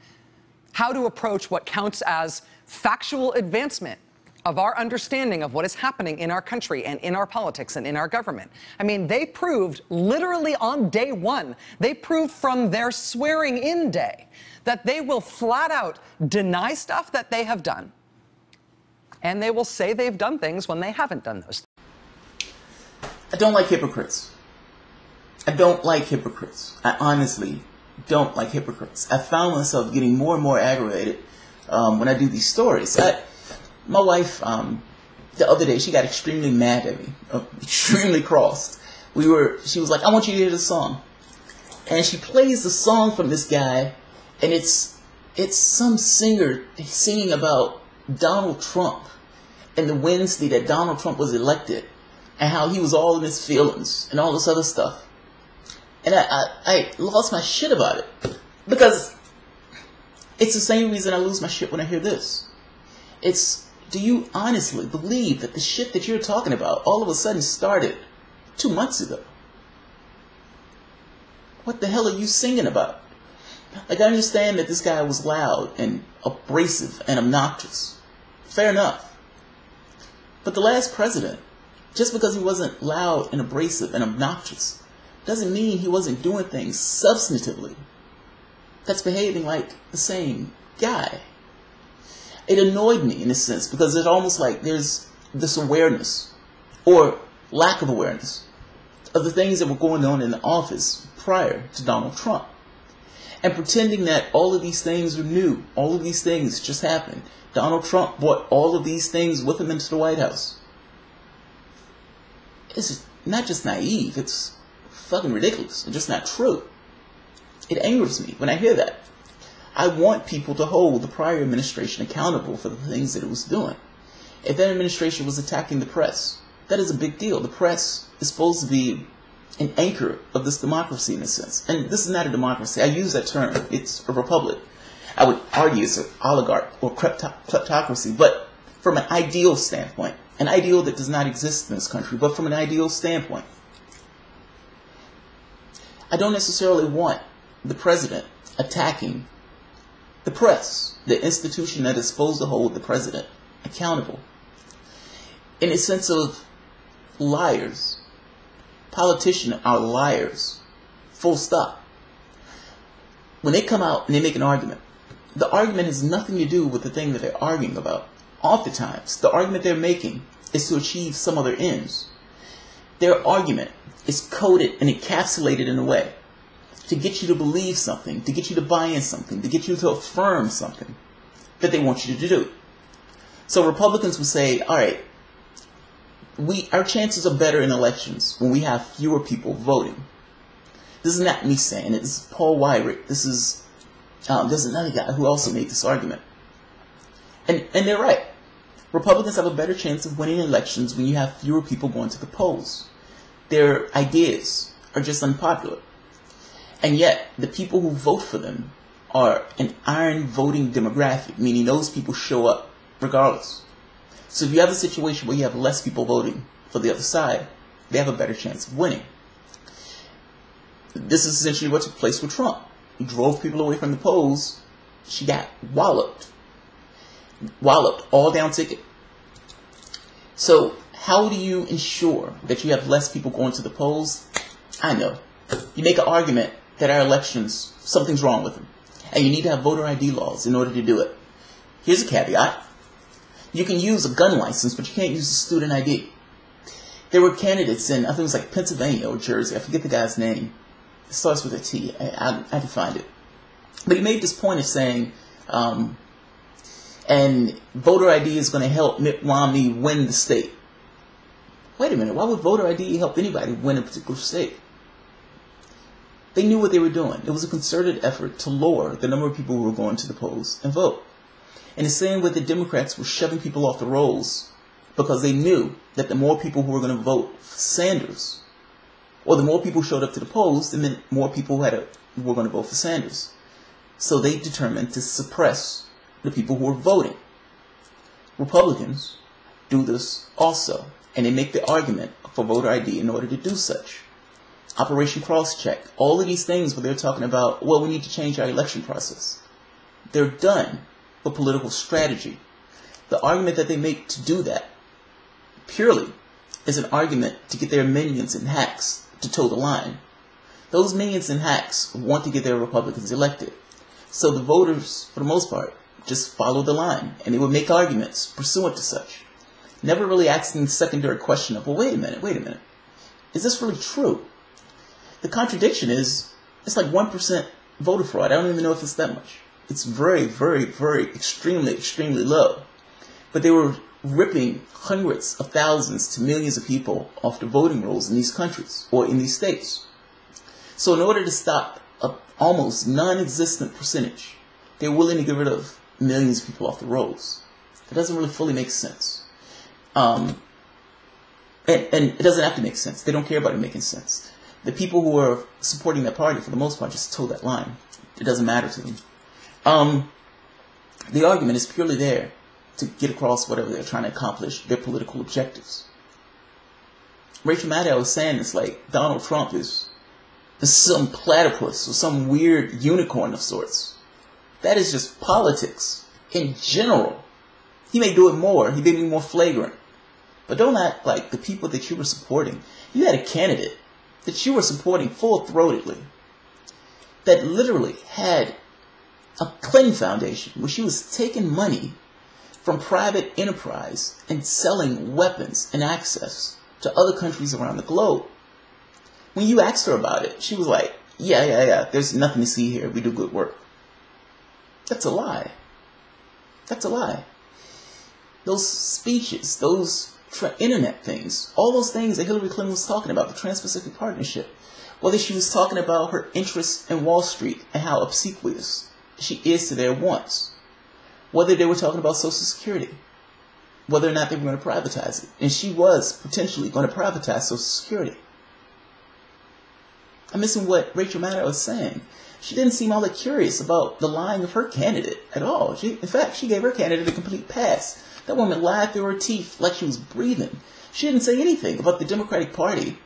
How to approach what counts as factual advancement of our understanding of what is happening in our country and in our politics and in our government. I mean, they proved literally on day one, they proved from their swearing in day that they will flat out deny stuff that they have done. And they will say they've done things when they haven't done those things. I don't like hypocrites. I don't like hypocrites. I honestly don't like hypocrites. I found myself getting more and more aggravated when I do these stories. My wife, the other day, she got extremely mad at me, extremely cross. She was like, I want you to hear this song. And she plays the song from this guy, and it's some singer singing about Donald Trump and the Wednesday that Donald Trump was elected and how he was all in his feelings and all this other stuff. And I lost my shit about it, because it's the same reason I lose my shit when I hear this. Do you honestly believe that the shit that you're talking about all of a sudden started 2 months ago? What the hell are you singing about? Like, I understand that this guy was loud and abrasive and obnoxious. Fair enough. But the last president, just because he wasn't loud and abrasive and obnoxious, doesn't mean he wasn't doing things substantively that's behaving like the same guy. It annoyed me in a sense, because it's almost like there's this awareness, or lack of awareness, of the things that were going on in the office prior to Donald Trump. And pretending that all of these things are new, all of these things just happened. Donald Trump brought all of these things with him into the White House. It's not just naive, it's fucking ridiculous. It's just not true. It angers me when I hear that. I want people to hold the prior administration accountable for the things that it was doing. If that administration was attacking the press, that is a big deal. The press is supposed to be an anchor of this democracy in a sense. And this is not a democracy. I use that term. It's a republic. I would argue it's an oligarch or kleptocracy, but from an ideal standpoint, an ideal that does not exist in this country, but from an ideal standpoint. I don't necessarily want the president attacking the press, the institution that is supposed to hold the president accountable. In a sense of liars. Politicians are liars. Full stop. When they come out and they make an argument, the argument has nothing to do with the thing that they're arguing about. Oftentimes, the argument they're making is to achieve some other ends. Their argument is coded and encapsulated in a way to get you to believe something, to get you to buy in something, to get you to affirm something that they want you to do. So Republicans would say, all right, our chances are better in elections when we have fewer people voting. This is not me saying it. This is Paul Weyrich. This is there's another guy who also made this argument. And they're right. Republicans have a better chance of winning elections when you have fewer people going to the polls. Their ideas are just unpopular. And yet, the people who vote for them are an iron voting demographic, meaning those people show up regardless. So if you have a situation where you have less people voting for the other side, they have a better chance of winning. This is essentially what took place with Trump. He drove people away from the polls. She got walloped. Walloped, all down ticket. So how do you ensure that you have less people going to the polls? I know. You make an argument that our elections, something's wrong with them. And you need to have voter ID laws in order to do it. Here's a caveat. You can use a gun license, but you can't use a student ID. There were candidates in, I think it was like Pennsylvania or Jersey. I forget the guy's name. It starts with a T. I had to find it. But he made this point of saying, and voter ID is going to help Mitt Romney win the state. Wait a minute. Why would voter ID help anybody win a particular state? They knew what they were doing. It was a concerted effort to lower the number of people who were going to the polls and vote. And the same way the Democrats were shoving people off the rolls because they knew that the more people who were going to vote for Sanders, or the more people showed up to the polls, the more people were going to vote for Sanders. So they determined to suppress the people who were voting. Republicans do this also, and they make the argument for voter ID in order to do such. Operation Crosscheck, all of these things where they're talking about, well, we need to change our election process. They're done for political strategy. The argument that they make to do that purely is an argument to get their minions and hacks to toe the line. Those minions and hacks want to get their Republicans elected. So the voters, for the most part, just follow the line, and they would make arguments pursuant to such. Never really asking the secondary question of, well, wait a minute. Is this really true? The contradiction is, it's like 1% voter fraud. I don't even know if it's that much. It's very, very, very extremely, extremely low. But they were ripping hundreds of thousands to millions of people off the voting rolls in these countries or in these states. So in order to stop an almost non-existent percentage, they're willing to get rid of millions of people off the rolls. It doesn't really fully make sense. And it doesn't have to make sense. They don't care about it making sense. The people who are supporting that party, for the most part, just toe that line. It doesn't matter to them. The argument is purely there to get across whatever they're trying to accomplish, their political objectives. Rachel Maddow is saying it's like Donald Trump is some platypus or some weird unicorn of sorts. That is just politics in general. He may do it more. He may be more flagrant. But don't act like the people that you were supporting. You had a candidate that you were supporting full-throatedly that literally had a Clinton Foundation where she was taking money from private enterprise and selling weapons and access to other countries around the globe. When you asked her about it, she was like, yeah, there's nothing to see here. We do good work. That's a lie. That's a lie. Those speeches, those internet things, all those things that Hillary Clinton was talking about, the Trans-Pacific Partnership, whether she was talking about her interest in Wall Street and how obsequious she is to their wants, whether they were talking about Social Security, whether or not they were going to privatize it. And she was potentially going to privatize Social Security. I'm missing what Rachel Maddow was saying. She didn't seem all that curious about the lying of her candidate at all. In fact, she gave her candidate a complete pass. That woman lied through her teeth like she was breathing. She didn't say anything about the Democratic Party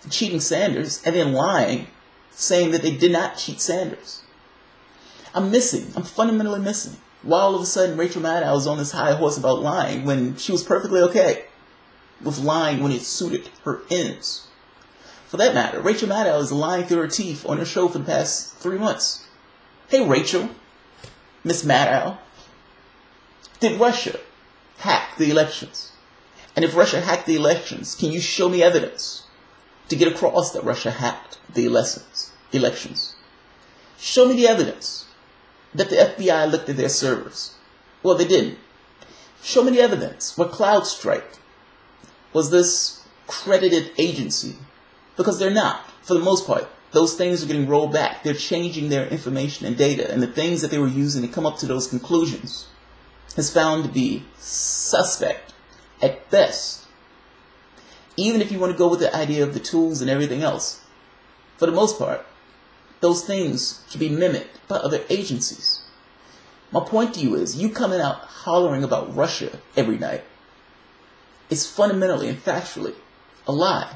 cheating Sanders and then lying, saying that they did not cheat Sanders. I'm fundamentally missing. Why all of a sudden Rachel Maddow was on this high horse about lying when she was perfectly okay with lying when it suited her ends. For that matter, Rachel Maddow is lying through her teeth on her show for the past 3 months. Hey Rachel, Miss Maddow, did Russia hack the elections? And if Russia hacked the elections, can you show me evidence to get across that Russia hacked the elections? Show me the evidence that the FBI looked at their servers. Well, they didn't. Show me the evidence where CrowdStrike was this credited agency. Because they're not, for the most part. Those things are getting rolled back. They're changing their information and data. And the things that they were using to come up to those conclusions is found to be suspect at best. Even if you want to go with the idea of the tools and everything else, for the most part, those things can be mimicked by other agencies. My point to you is, you coming out hollering about Russia every night is fundamentally and factually a lie.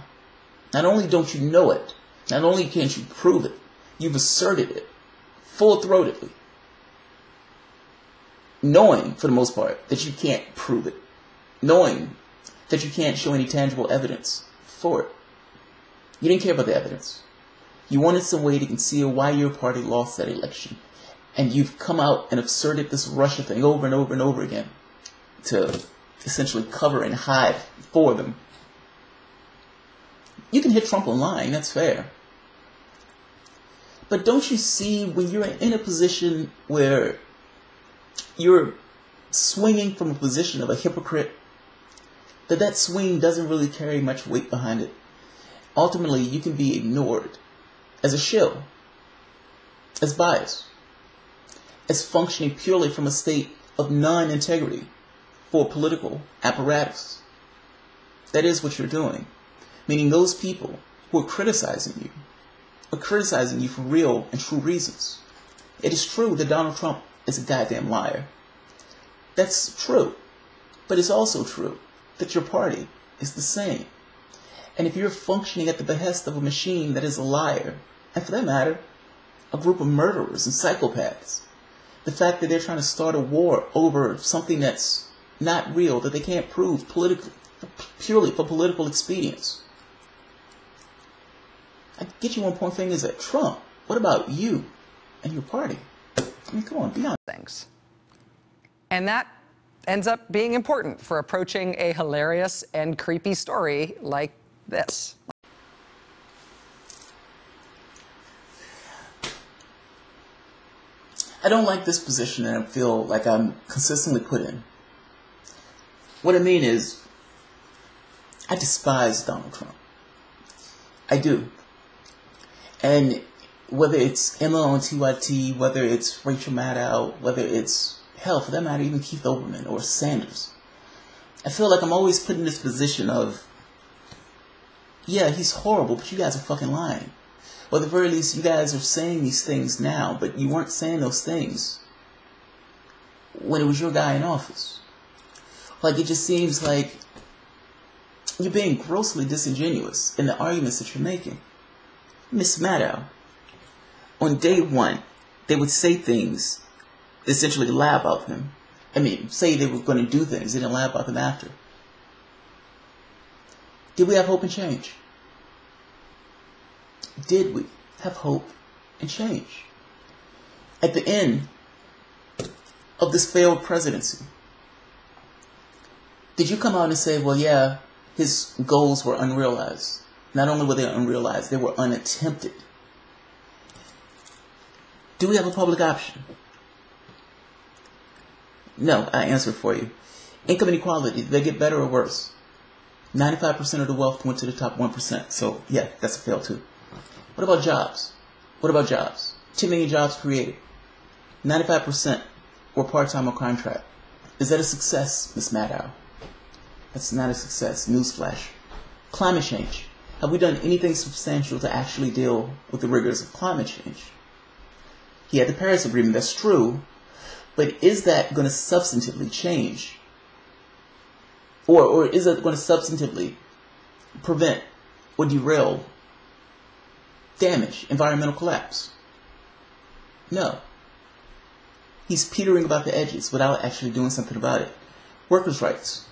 Not only don't you know it, not only can't you prove it, you've asserted it full-throatedly, knowing, for the most part, that you can't prove it, knowing that you can't show any tangible evidence for it. You didn't care about the evidence. You wanted some way to conceal why your party lost that election. And you've come out and asserted this Russia thing over and over and over again to essentially cover and hide for them. You can hit Trump on lying, that's fair. But don't you see, when you're in a position where you're swinging from a position of a hypocrite, that swing doesn't really carry much weight behind it. Ultimately, you can be ignored as a shill, as bias, as functioning purely from a state of non-integrity for a political apparatus. That is what you're doing. Meaning those people who are criticizing you for real and true reasons. It is true that Donald Trump is a goddamn liar. That's true. But it's also true that your party is the same. And if you're functioning at the behest of a machine that is a liar, and for that matter, a group of murderers and psychopaths, the fact that they're trying to start a war over something that's not real, that they can't prove politically, purely for political expedience. I get you one point thing is that Trump, what about you and your party? I mean, come on, be honest. Things. And that ends up being important for approaching a hilarious and creepy story like this. I don't like this position and I feel like I'm consistently put in. What I mean is, I despise Donald Trump. I do. And whether it's Emma on TYT, whether it's Rachel Maddow, whether it's, hell, for that matter, even Keith Olbermann or Sanders, I feel like I'm always put in this position of, yeah, he's horrible, but you guys are fucking lying. Or at the very least, you guys are saying these things now, but you weren't saying those things when it was your guy in office. Like, it just seems like you're being grossly disingenuous in the arguments that you're making. Miss Maddow, on day one, they would say things, essentially lie about them. I mean, say they were going to do things, they didn't lie about them after. Did we have hope and change? Did we have hope and change? At the end of this failed presidency, did you come out and say, well, yeah, his goals were unrealized? Not only were they unrealized, they were unattempted. Do we have a public option? No, I answer for you. Income inequality, did they get better or worse? 95% of the wealth went to the top 1%. So, yeah, that's a fail too. What about jobs? What about jobs? 2 million jobs created. 95% were part-time or contract. Is that a success, Ms. Maddow? That's not a success. Newsflash. Climate change. Have we done anything substantial to actually deal with the rigors of climate change? He had the Paris Agreement, that's true, but is that going to substantively change? Or is it going to substantively prevent or derail damage, environmental collapse? No. He's petering about the edges without actually doing something about it. Workers' rights.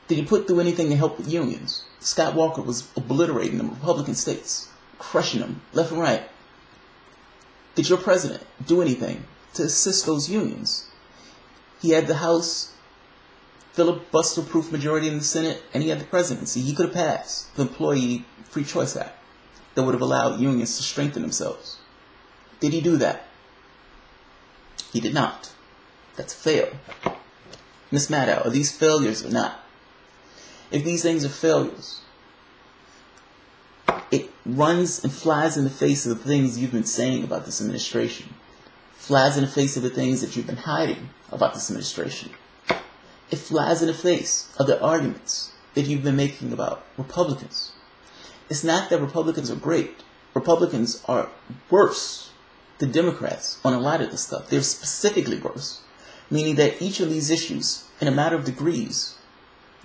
Did he put through anything to help with unions? Scott Walker was obliterating them, Republican states, crushing them left and right. Did your president do anything to assist those unions? He had the House filibuster-proof majority in the Senate, and he had the presidency. He could have passed the Employee Free Choice Act that would have allowed unions to strengthen themselves. Did he do that? He did not. That's a fail. Ms. Maddow, are these failures or not? If these things are failures, it runs and flies in the face of the things you've been saying about this administration. Flies in the face of the things that you've been hiding about this administration. It flies in the face of the arguments that you've been making about Republicans. It's not that Republicans are great. Republicans are worse than Democrats on a lot of this stuff. They're specifically worse. Meaning that each of these issues, in a matter of degrees,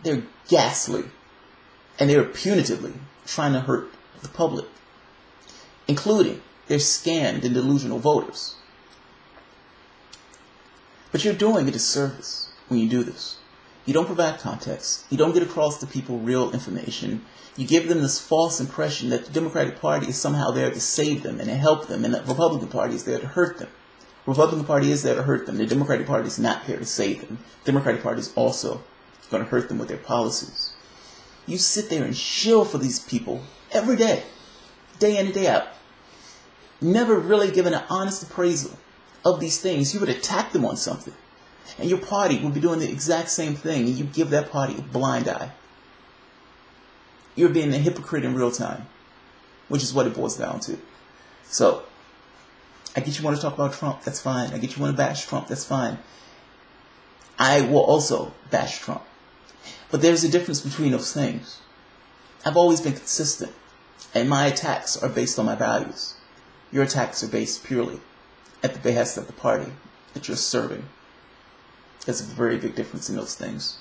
they're ghastly. And they're punitively trying to hurt the public. Including their scanned and delusional voters. But you're doing a disservice when you do this. You don't provide context. You don't get across to people real information. You give them this false impression that the Democratic Party is somehow there to save them and to help them, and the Republican Party is there to hurt them. The Republican Party is there to hurt them. The Democratic Party is not here to save them. The Democratic Party is also going to hurt them with their policies. You sit there and shill for these people every day in and day out. Never really given an honest appraisal of these things. You would attack them on something. And your party would be doing the exact same thing, and you give that party a blind eye. You're being a hypocrite in real time, which is what it boils down to. So, I get you want to talk about Trump, that's fine. I get you want to bash Trump, that's fine. I will also bash Trump. But there's a difference between those things. I've always been consistent, and my attacks are based on my values. Your attacks are based purely at the behest of the party that you're serving. There's a very big difference in those things.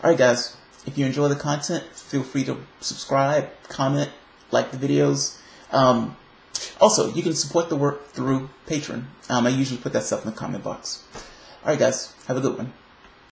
Alright guys, If you enjoy the content, feel free to subscribe, comment, like the videos. Also, you can support the work through Patreon. I usually put that stuff in the comment box. Alright guys, have a good one.